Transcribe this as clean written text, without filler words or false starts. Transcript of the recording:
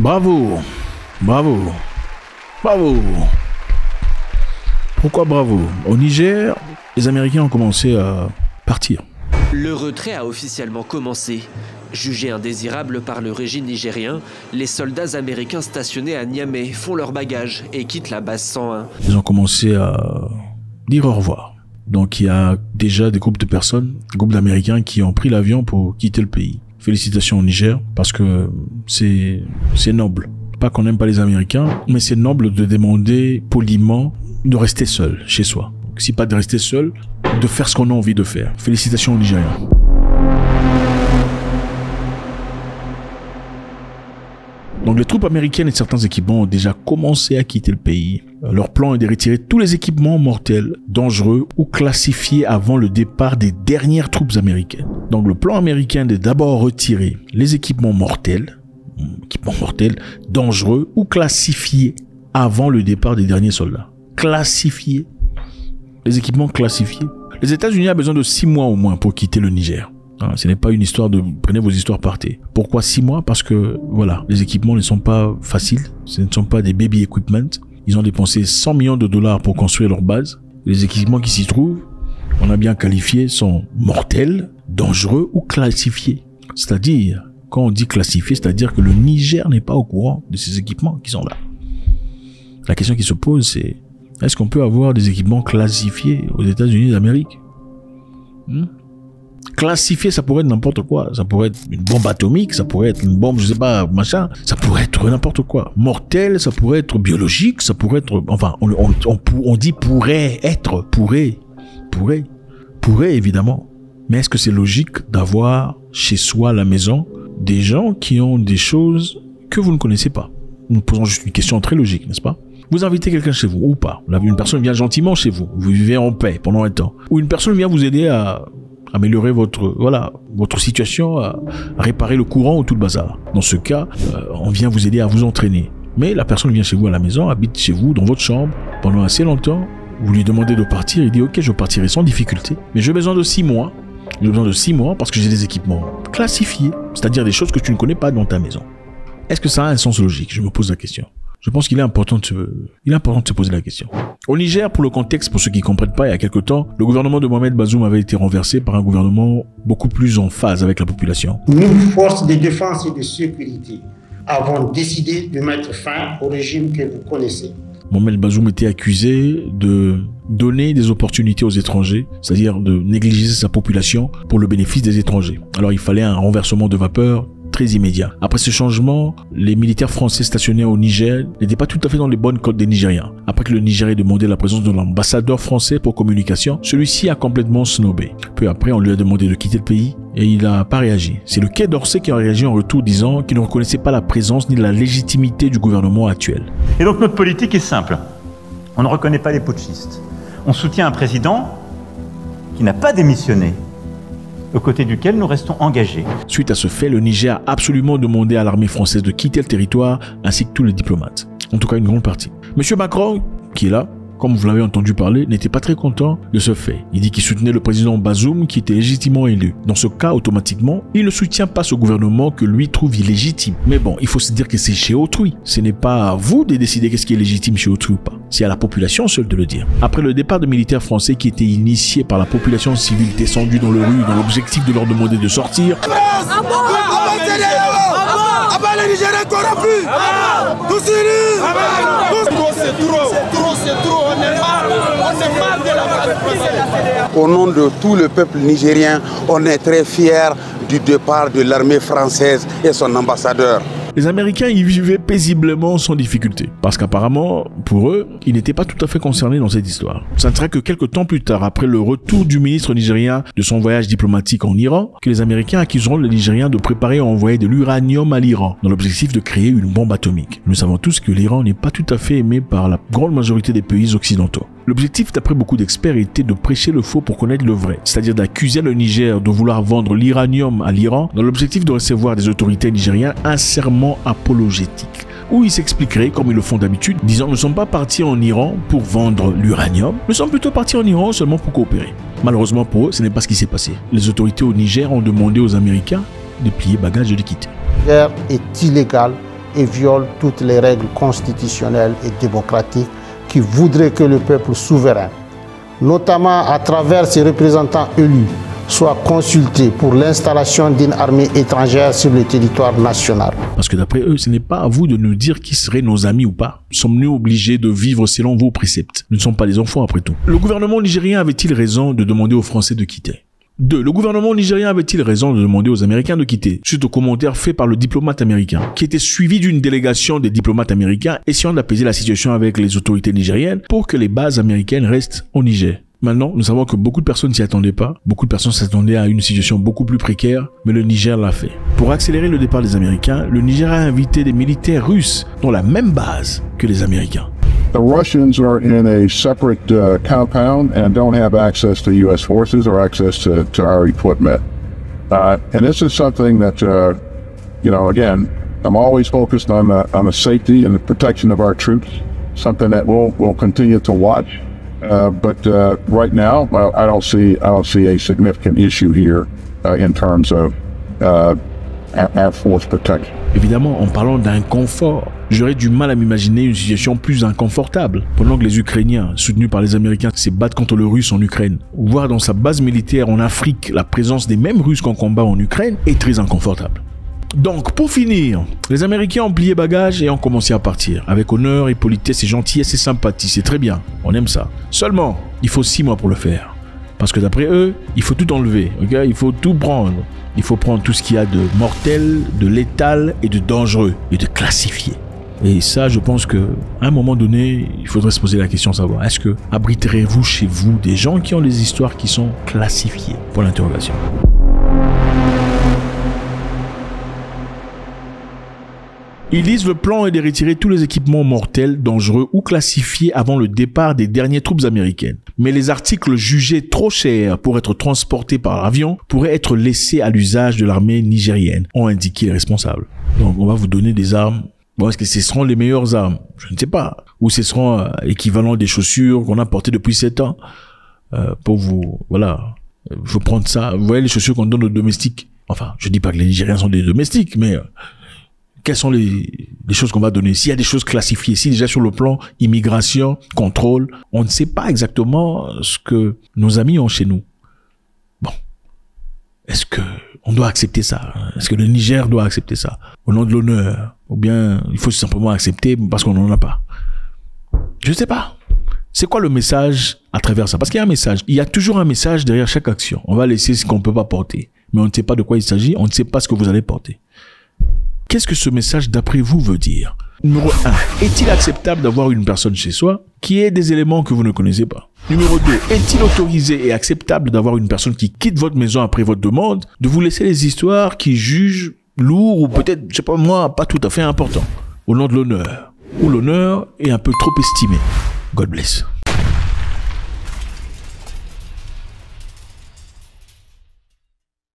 Bravo, bravo, bravo. Pourquoi bravo? Au Niger, les Américains ont commencé à partir. Le retrait a officiellement commencé. Jugés indésirables par le régime nigérien, les soldats américains stationnés à Niamey font leurs bagages et quittent la base 101. Ils ont commencé à dire au revoir. Donc il y a déjà des groupes de personnes, des groupes d'Américains qui ont pris l'avion pour quitter le pays. Félicitations au Niger, parce que c'est noble. Pas qu'on n'aime pas les Américains, mais c'est noble de demander poliment de rester seul chez soi. Si pas de rester seul, de faire ce qu'on a envie de faire. Félicitations aux Nigériens. Donc les troupes américaines et certains équipements ont déjà commencé à quitter le pays. Leur plan est de retirer tous les équipements mortels, dangereux ou classifiés avant le départ des dernières troupes américaines. Donc le plan américain est d'abord retirer les équipements mortels, dangereux ou classifiés avant le départ des derniers soldats. Classifiés. Les équipements classifiés. Les États-Unis ont besoin de 6 mois au moins pour quitter le Niger. Ce n'est pas une histoire de prenez vos histoires, partez. Pourquoi 6 mois? Parce que voilà, les équipements ne sont pas faciles. Ce ne sont pas des baby equipment. Ils ont dépensé 100 millions de dollars pour construire leur base. Les équipements qui s'y trouvent, on a bien qualifié, sont mortels, dangereux ou classifiés. C'est-à-dire, quand on dit classifié, c'est-à-dire que le Niger n'est pas au courant de ces équipements qui sont là. La question qui se pose, c'est est-ce qu'on peut avoir des équipements classifiés aux États-Unis d'Amérique? Classifié, ça pourrait être n'importe quoi. Ça pourrait être une bombe atomique, ça pourrait être une bombe, je sais pas, machin. Ça pourrait être n'importe quoi. Mortel, ça pourrait être biologique, ça pourrait être, enfin, on dit pourrait être, pourrait évidemment. Mais est-ce que c'est logique d'avoir chez soi à la maison des gens qui ont des choses que vous ne connaissez pas? Nous posons juste une question très logique, n'est-ce pas? Vous invitez quelqu'un chez vous ou pas? Une personne vient gentiment chez vous. Vous vivez en paix pendant un temps. Ou une personne vient vous aider à améliorer votre situation, à réparer le courant ou tout le bazar. Dans ce cas, on vient vous aider à vous entraîner. Mais la personne vient chez vous à la maison, habite chez vous, dans votre chambre, pendant assez longtemps. Vous lui demandez de partir, il dit ok, je partirai sans difficulté. Mais j'ai besoin de 6 mois. J'ai besoin de 6 mois parce que j'ai des équipements classifiés, c'est-à-dire des choses que tu ne connais pas dans ta maison. Est-ce que ça a un sens logique? Je me pose la question. Je pense qu'il est important de se poser la question. Au Niger, pour le contexte, pour ceux qui ne comprennent pas, il y a quelque temps, le gouvernement de Mohamed Bazoum avait été renversé par un gouvernement beaucoup plus en phase avec la population. Nous, forces de défense et de sécurité, avons décidé de mettre fin au régime que vous connaissez. Mohamed Bazoum était accusé de donner des opportunités aux étrangers, c'est-à-dire de négliger sa population pour le bénéfice des étrangers. Alors il fallait un renversement de vapeur très immédiat. Après ce changement, les militaires français stationnés au Niger n'étaient pas tout à fait dans les bonnes côtes des Nigériens. Après que le Niger ait demandé la présence de l'ambassadeur français pour communication, celui-ci a complètement snobé. Peu après, on lui a demandé de quitter le pays et il n'a pas réagi. C'est le Quai d'Orsay qui a réagi en retour disant qu'il ne reconnaissait pas la présence ni la légitimité du gouvernement actuel. Et donc notre politique est simple. On ne reconnaît pas les putschistes. On soutient un président qui n'a pas démissionné, aux côtés duquel nous restons engagés. Suite à ce fait, le Niger a absolument demandé à l'armée française de quitter le territoire, ainsi que tous les diplomates. En tout cas, une grande partie. Monsieur Macron, qui est là, comme vous l'avez entendu parler, n'était pas très content de ce fait. Il dit qu'il soutenait le président Bazoum qui était légitimement élu. Dans ce cas, automatiquement, il ne soutient pas ce gouvernement que lui trouve illégitime. Mais bon, il faut se dire que c'est chez autrui. Ce n'est pas à vous de décider qu'est-ce qui est légitime chez autrui ou pas. C'est à la population seule de le dire. Après le départ de militaires français qui étaient initiés par la population civile descendue dans le rue dans l'objectif de leur demander de sortir, au nom de tout le peuple nigérien, on est très fiers du départ de l'armée française et son ambassadeur. Les Américains y vivaient paisiblement sans difficulté. Parce qu'apparemment, pour eux, ils n'étaient pas tout à fait concernés dans cette histoire. Ça ne serait que quelques temps plus tard, après le retour du ministre nigérien de son voyage diplomatique en Iran, que les Américains accuseront les Nigériens de préparer et envoyer de l'uranium à l'Iran, dans l'objectif de créer une bombe atomique. Nous savons tous que l'Iran n'est pas tout à fait aimé par la grande majorité des pays occidentaux. L'objectif, d'après beaucoup d'experts, était de prêcher le faux pour connaître le vrai, c'est-à-dire d'accuser le Niger de vouloir vendre l'uranium à l'Iran dans l'objectif de recevoir des autorités nigériennes un serment apologétique, où ils s'expliqueraient, comme ils le font d'habitude, disant « Nous ne sommes pas partis en Iran pour vendre l'uranium, nous sommes plutôt partis en Iran seulement pour coopérer ». Malheureusement pour eux, ce n'est pas ce qui s'est passé. Les autorités au Niger ont demandé aux Américains de plier bagages et de quitter. Le Niger est illégal et viole toutes les règles constitutionnelles et démocratiques qui voudraient que le peuple souverain, notamment à travers ses représentants élus, soit consulté pour l'installation d'une armée étrangère sur le territoire national. Parce que d'après eux, ce n'est pas à vous de nous dire qui seraient nos amis ou pas. Sommes-nous obligés de vivre selon vos préceptes? Nous ne sommes pas des enfants après tout. Le gouvernement nigérien avait-il raison de demander aux Français de quitter? 2. Le gouvernement nigérien avait-il raison de demander aux Américains de quitter, suite aux commentaires faits par le diplomate américain, qui était suivi d'une délégation des diplomates américains essayant d'apaiser la situation avec les autorités nigériennes pour que les bases américaines restent au Niger? Maintenant, nous savons que beaucoup de personnes s'y attendaient pas. Beaucoup de personnes s'attendaient à une situation beaucoup plus précaire, mais le Niger l'a fait. Pour accélérer le départ des Américains, le Niger a invité des militaires russes dans la même base que les Américains. The Russians are in a separate compound and don't have access to U.S. forces or access to our equipment. And this is something that, again, I'm always focused on the safety and the protection of our troops, something that we'll continue to watch. But right now, I don't see a significant issue here in terms of Air Force protection. Évidemment, en parlant d'inconfort, j'aurais du mal à m'imaginer une situation plus inconfortable pendant que les Ukrainiens, soutenus par les Américains, se battent contre les Russes en Ukraine. Voir dans sa base militaire en Afrique la présence des mêmes Russes qu'en combat en Ukraine est très inconfortable. Donc, pour finir, les Américains ont plié bagages et ont commencé à partir. Avec honneur et politesse et gentillesse et sympathie, c'est très bien, on aime ça. Seulement, il faut 6 mois pour le faire. Parce que d'après eux, il faut tout enlever, okay? Il faut tout prendre. Il faut prendre tout ce qu'il y a de mortel, de létal et de dangereux et de classifié. Et ça, je pense qu'à un moment donné, il faudrait se poser la question de savoir, est-ce que abriterez-vous chez vous des gens qui ont des histoires qui sont classifiées? Pour l'interrogation. Ils disent le plan est de retirer tous les équipements mortels, dangereux ou classifiés avant le départ des dernières troupes américaines. Mais les articles jugés trop chers pour être transportés par avion pourraient être laissés à l'usage de l'armée nigérienne, ont indiqué les responsables. Donc on va vous donner des armes. Bon, est-ce que ce seront les meilleures armes? Je ne sais pas. Ou ce seront équivalent des chaussures qu'on a portées depuis 7 ans pour vous, voilà. Faut prendre ça. Vous voyez les chaussures qu'on donne aux domestiques. Enfin, je dis pas que les Nigériens sont des domestiques, mais quelles sont les choses qu'on va donner? S'il y a des choses classifiées, si déjà sur le plan immigration, contrôle, on ne sait pas exactement ce que nos amis ont chez nous. Bon. Est-ce que on doit accepter ça? Est-ce que le Niger doit accepter ça? Au nom de l'honneur? Ou bien il faut simplement accepter parce qu'on n'en a pas? Je ne sais pas. C'est quoi le message à travers ça? Parce qu'il y a un message. Il y a toujours un message derrière chaque action. On va laisser ce qu'on ne peut pas porter. Mais on ne sait pas de quoi il s'agit. On ne sait pas ce que vous allez porter. Qu'est-ce que ce message d'après vous veut dire? Numéro 1. Est-il acceptable d'avoir une personne chez soi qui ait des éléments que vous ne connaissez pas? Numéro 2. Est-il autorisé et acceptable d'avoir une personne qui quitte votre maison après votre demande, de vous laisser les histoires qui jugent lourds ou peut-être, je sais pas moi, pas tout à fait importants, au nom de l'honneur? Ou l'honneur est un peu trop estimé? God bless.